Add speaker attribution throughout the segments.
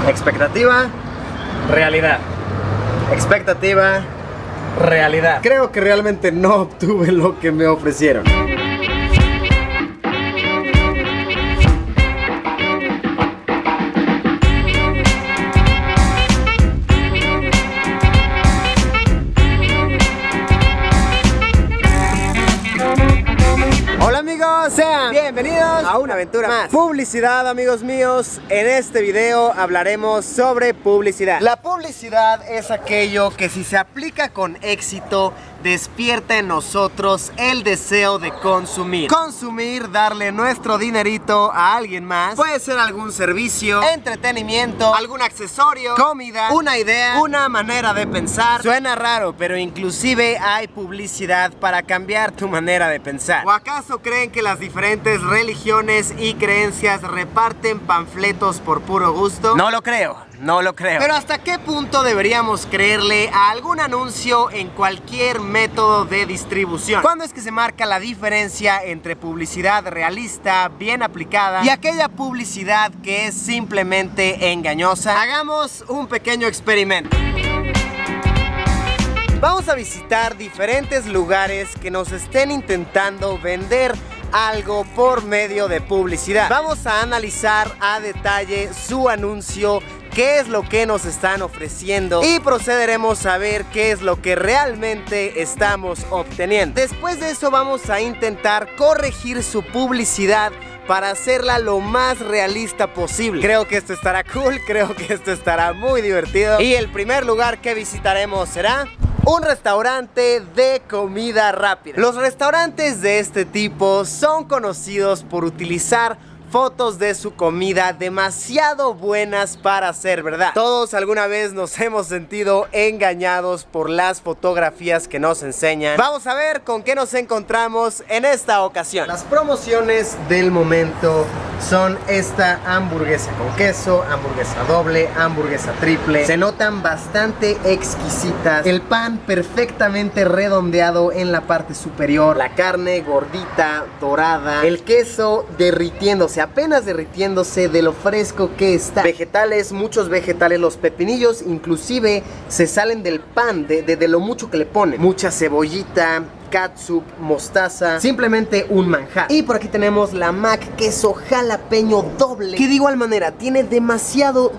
Speaker 1: Expectativa,
Speaker 2: Realidad.
Speaker 1: expectativa.
Speaker 2: Realidad.
Speaker 1: Creo que realmente no obtuve lo que me ofrecieron. Hola amigos, sean bienvenidos a una aventura más. Publicidad, amigos míos. En este video hablaremos sobre publicidad. La publicidad es aquello que, si se aplica con éxito, despierta en nosotros el deseo de consumir. Consumir, darle nuestro dinerito a alguien más. Puede ser algún servicio, entretenimiento, algún accesorio, comida, una idea, una manera de pensar. Suena raro, pero inclusive hay publicidad para cambiar tu manera de pensar. ¿O acaso creen que las diferentes religiones y creencias reparten panfletos por puro gusto? No lo creo. No lo creo. Pero ¿hasta qué punto deberíamos creerle a algún anuncio en cualquier método de distribución? ¿Cuándo es que se marca la diferencia entre publicidad realista, bien aplicada, y aquella publicidad que es simplemente engañosa? Hagamos un pequeño experimento. Vamos a visitar diferentes lugares que nos estén intentando vender algo por medio de publicidad. Vamos a analizar a detalle su anuncio, qué es lo que nos están ofreciendo, y procederemos a ver qué es lo que realmente estamos obteniendo. Después de eso vamos a intentar corregir su publicidad para hacerla lo más realista posible. Creo que esto estará cool, creo que esto estará muy divertido. Y el primer lugar que visitaremos será un restaurante de comida rápida. Los restaurantes de este tipo son conocidos por utilizar fotos de su comida demasiado buenas para ser verdad. Todos alguna vez nos hemos sentido engañados por las fotografías que nos enseñan. Vamos a ver con qué nos encontramos en esta ocasión. Las promociones del momento son esta hamburguesa con queso, hamburguesa doble, hamburguesa triple. Se notan bastante exquisitas. El pan perfectamente redondeado en la parte superior, la carne gordita, dorada, el queso derritiéndose, apenas derritiéndose de lo fresco que está. Vegetales, muchos vegetales, los pepinillos inclusive se salen del pan de lo mucho que le ponen. Mucha cebollita, catsup, mostaza, simplemente un manjar. Y por aquí tenemos la Mac queso jalapeño doble, que de igual manera tiene demasiado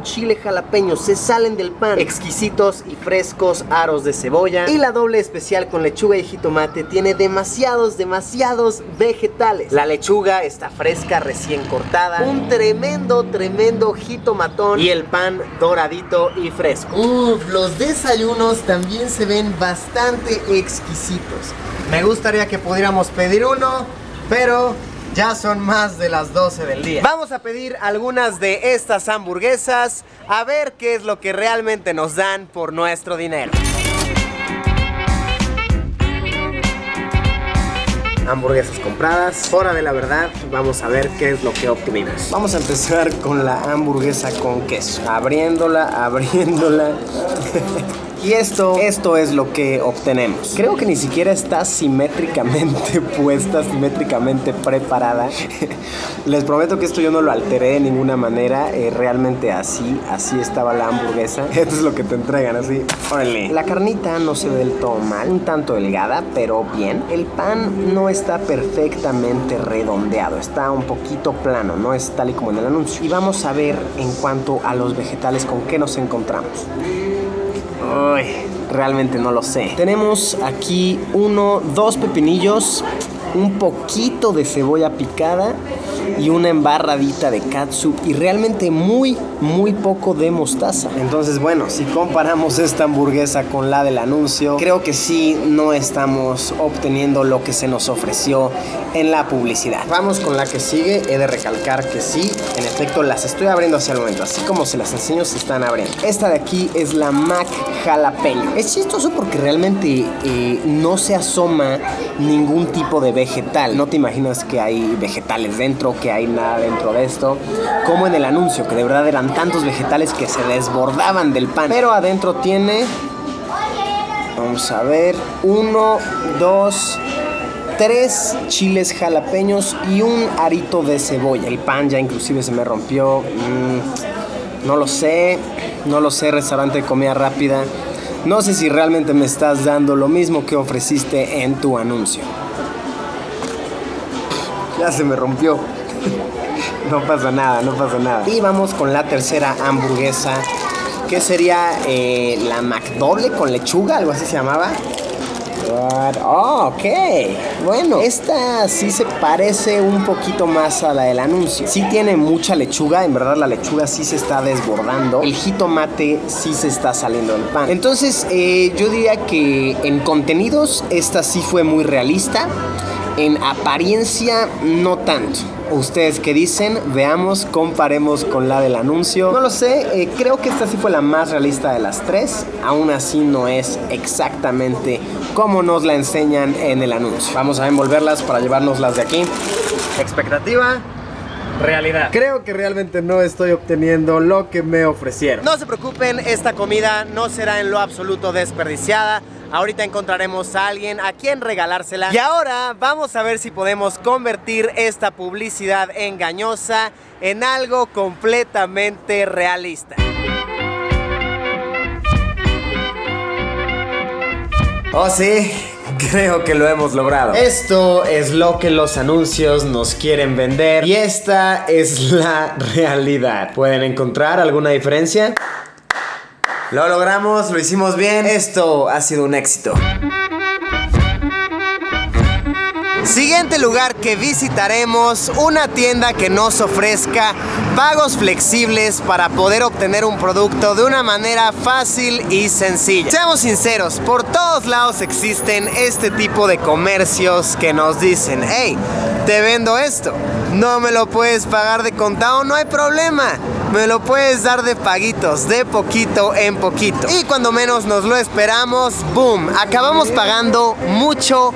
Speaker 1: chile jalapeño, se salen del pan. Exquisitos y frescos aros de cebolla. Y la doble especial con lechuga y jitomate tiene demasiados vegetales. La lechuga está fresca, recién cortada, un tremendo jitomatón, y el pan doradito y fresco. Los desayunos también se ven bastante exquisitos. Me gustaría que pudiéramos pedir uno, pero ya son más de las 12 del día. Vamos a pedir algunas de estas hamburguesas, a ver qué es lo que realmente nos dan por nuestro dinero. Hamburguesas compradas, hora de la verdad. Vamos a ver qué es lo que obtuvimos. Vamos a empezar con la hamburguesa con queso, abriéndola Y esto es lo que obtenemos. Creo que ni siquiera está simétricamente puesta, simétricamente preparada. Les prometo que esto yo no lo alteré de ninguna manera. Realmente así estaba la hamburguesa. Esto es lo que te entregan, así. Órale. La carnita no se ve del todo mal, un tanto delgada, pero bien. El pan no está perfectamente redondeado, está un poquito plano, no es tal y como en el anuncio. Y vamos a ver en cuanto a los vegetales con qué nos encontramos. Uy, realmente no lo sé. Tenemos aquí dos pepinillos, un poquito de cebolla picada y una embarradita de catsup, y realmente muy poco de mostaza. Entonces, bueno, si comparamos esta hamburguesa con la del anuncio, creo que sí no estamos obteniendo lo que se nos ofreció en la publicidad. Vamos con la que sigue. He de recalcar que sí, en efecto, las estoy abriendo hacia el momento, así como se las enseño, se están abriendo. Esta de aquí es la Mac jalapeño. Es chistoso porque realmente no se asoma ningún tipo de vegetal. No te imaginas que hay vegetales dentro, que hay nada dentro de esto, como en el anuncio, que de verdad eran tantos vegetales que se desbordaban del pan. Pero adentro tiene, vamos a ver, 1, 2, 3 chiles jalapeños y un arito de cebolla. El pan ya inclusive se me rompió. No lo sé, restaurante de comida rápida. No sé si realmente me estás dando lo mismo que ofreciste en tu anuncio. Ya se me rompió. No pasa nada. Y vamos con la tercera hamburguesa, que sería la McDouble con lechuga, algo así se llamaba. Oh, ok. Bueno, esta sí se parece un poquito más a la del anuncio. Sí tiene mucha lechuga, en verdad la lechuga sí se está desbordando. El jitomate sí se está saliendo del pan. Entonces, yo diría que en contenidos esta sí fue muy realista. En apariencia, no tanto. ¿Ustedes qué dicen? Veamos, comparemos con la del anuncio. No lo sé, creo que esta sí fue la más realista de las tres. Aún así no es exactamente como nos la enseñan en el anuncio. Vamos a envolverlas para llevárnoslas de aquí. Expectativa.
Speaker 2: Realidad.
Speaker 1: Creo que realmente no estoy obteniendo lo que me ofrecieron. No se preocupen, esta comida no será en lo absoluto desperdiciada. Ahorita encontraremos a alguien a quien regalársela. Y ahora vamos a ver si podemos convertir esta publicidad engañosa en algo completamente realista. Oh sí, creo que lo hemos logrado. Esto es lo que los anuncios nos quieren vender y esta es la realidad. ¿Pueden encontrar alguna diferencia? Lo logramos, lo hicimos bien. Esto ha sido un éxito. Siguiente lugar que visitaremos, una tienda que nos ofrezca pagos flexibles para poder obtener un producto de una manera fácil y sencilla. Seamos sinceros, por todos lados existen este tipo de comercios que nos dicen: hey, te vendo esto, no me lo puedes pagar de contado, no hay problema, me lo puedes dar de paguitos, de poquito en poquito. Y cuando menos nos lo esperamos, boom, acabamos pagando mucho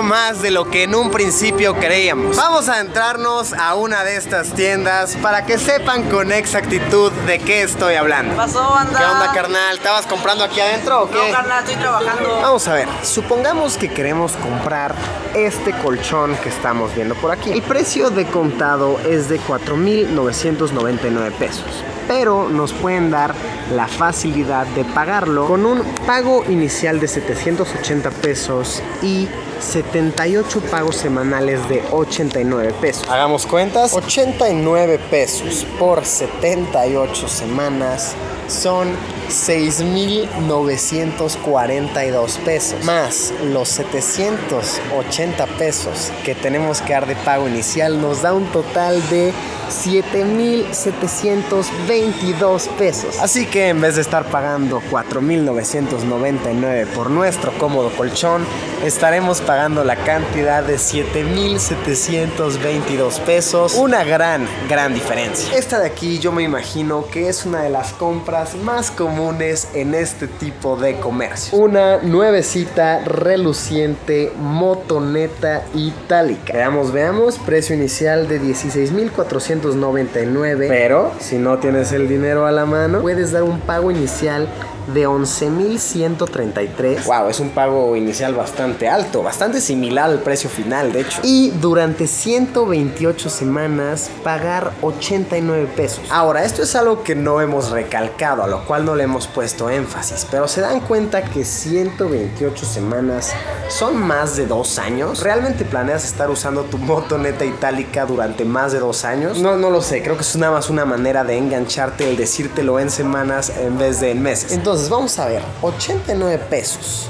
Speaker 1: más de lo que en un principio creíamos. Vamos a entrarnos a una de estas tiendas para que sepan con exactitud de qué estoy hablando.
Speaker 3: ¿Qué pasó, banda?
Speaker 1: ¿Qué onda, carnal? ¿Estabas comprando aquí adentro o qué?
Speaker 3: No, carnal, estoy trabajando.
Speaker 1: Vamos a ver, supongamos que queremos comprar este colchón que estamos viendo por aquí. El precio de contado es de 4,999 pesos, pero nos pueden dar la facilidad de pagarlo con un pago inicial de 780 pesos y 78 pagos semanales de 89 pesos. Hagamos cuentas, 89 pesos por 78 semanas son 6,942 pesos, más los 780 pesos que tenemos que dar de pago inicial, nos da un total de 7,722 pesos. Así que en vez de estar pagando 4,999 por nuestro cómodo colchón, estaremos pagando la cantidad de 7,722 pesos. Una gran diferencia. Esta de aquí yo me imagino que es una de las compras más comunes en este tipo de comercio. Una nuevecita, reluciente, motoneta itálica. Veamos, precio inicial de 16,499. Pero si no tienes el dinero a la mano, puedes dar un pago inicial de 11,133. Wow, es un pago inicial bastante alto, bastante similar al precio final, de hecho. Y durante 128 semanas pagar 89 pesos. Ahora, esto es algo que no hemos recalcado, a lo cual no le hemos puesto énfasis, pero se dan cuenta que 128 semanas son más de 2 años. ¿Realmente planeas estar usando tu motoneta itálica durante más de 2 años? No lo sé, creo que es nada más una manera de engancharte el decírtelo en semanas en vez de en meses. Entonces vamos a ver, 89 pesos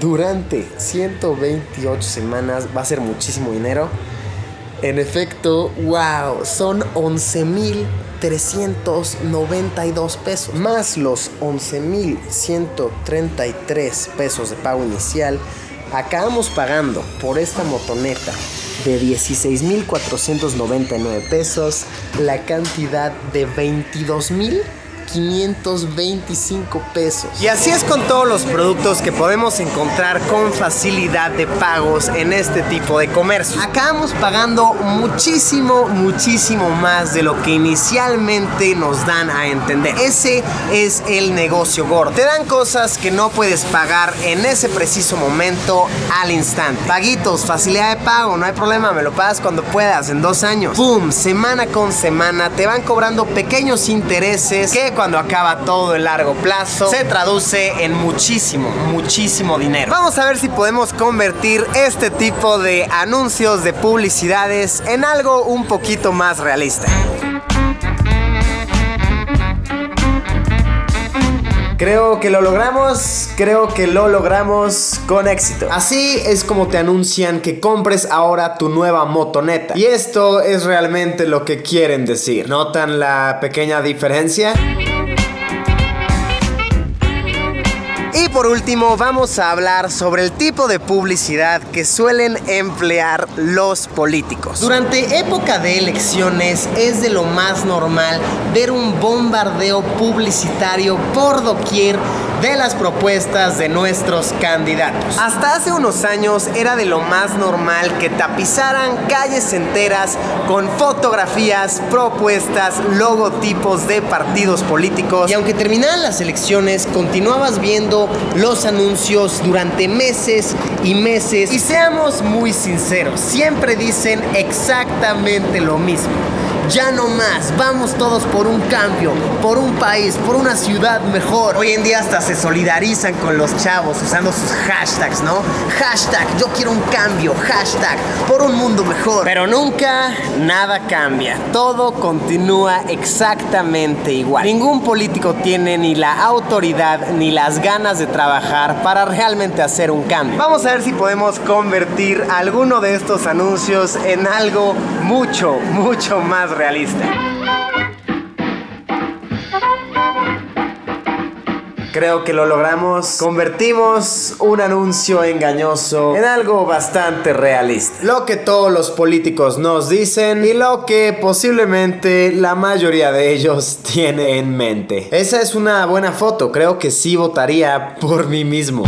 Speaker 1: durante 128 semanas va a ser muchísimo dinero. En efecto, wow, son 11,392 pesos, más los 11,133 pesos de pago inicial. Acabamos pagando por esta motoneta de 16,499 pesos la cantidad de 22,000 525 pesos. Y así es con todos los productos que podemos encontrar con facilidad de pagos en este tipo de comercio. Acabamos pagando muchísimo más de lo que inicialmente nos dan a entender. Ese es el negocio gordo. Te dan cosas que no puedes pagar en ese preciso momento al instante. Paguitos, facilidad de pago, no hay problema, me lo pagas cuando puedas, en 2 años. ¡Pum! Semana con semana te van cobrando pequeños intereses que cuando acaba todo el largo plazo se traduce en muchísimo dinero. Vamos a ver si podemos convertir este tipo de anuncios, de publicidades, en algo un poquito más realista. Creo que lo logramos con éxito. Así es como te anuncian que compres ahora tu nueva motoneta. Y esto es realmente lo que quieren decir. ¿Notan la pequeña diferencia? Y por último vamos a hablar sobre el tipo de publicidad que suelen emplear los políticos. Durante época de elecciones es de lo más normal ver un bombardeo publicitario por doquier de las propuestas de nuestros candidatos. Hasta hace unos años era de lo más normal que tapizaran calles enteras con fotografías, propuestas, logotipos de partidos políticos. Y aunque terminaran las elecciones, continuabas viendo los anuncios durante meses y meses. Y seamos muy sinceros, siempre dicen exactamente lo mismo. Ya no más, vamos todos por un cambio, por un país, por una ciudad mejor. Hoy en día hasta se solidarizan con los chavos usando sus hashtags, ¿no? Hashtag, yo quiero un cambio, hashtag, por un mundo mejor. Pero nunca nada cambia, todo continúa exactamente igual. Ningún político tiene ni la autoridad ni las ganas de trabajar para realmente hacer un cambio. Vamos a ver si podemos convertir alguno de estos anuncios en algo mucho más realista. Creo que lo logramos. Convertimos un anuncio engañoso en algo bastante realista. Lo que todos los políticos nos dicen y lo que posiblemente la mayoría de ellos tiene en mente. Esa es una buena foto. Creo que sí votaría por mí mismo.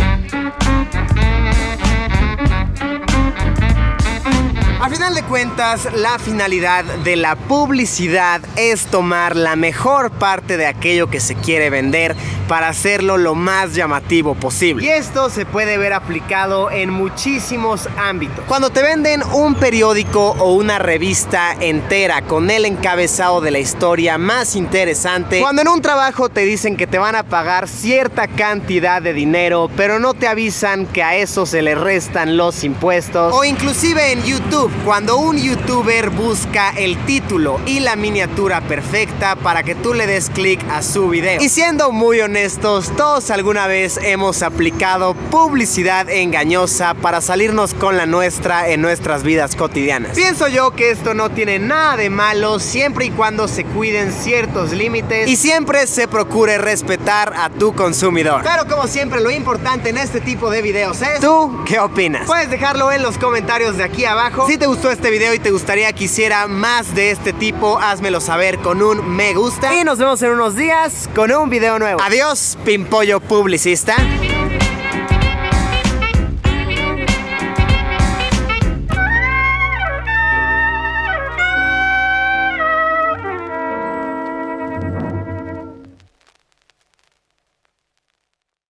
Speaker 1: A final de cuentas, la finalidad de la publicidad es tomar la mejor parte de aquello que se quiere vender para hacerlo lo más llamativo posible. Y esto se puede ver aplicado en muchísimos ámbitos. Cuando te venden un periódico o una revista entera con el encabezado de la historia más interesante, cuando en un trabajo te dicen que te van a pagar cierta cantidad de dinero, pero no te avisan que a eso se le restan los impuestos, o inclusive en YouTube, cuando un youtuber busca el título y la miniatura perfecta para que tú le des clic a su video. Y siendo muy honestos, todos alguna vez hemos aplicado publicidad engañosa para salirnos con la nuestra en nuestras vidas cotidianas. Pienso yo que esto no tiene nada de malo siempre y cuando se cuiden ciertos límites y siempre se procure respetar a tu consumidor. Pero como siempre, lo importante en este tipo de videos es ¿tú qué opinas? Puedes dejarlo en los comentarios de aquí abajo. Si te gustó este video y te gustaría que hiciera más de este tipo, házmelo saber con un me gusta. Y nos vemos en unos días con un video nuevo. Adiós, pimpollo publicista.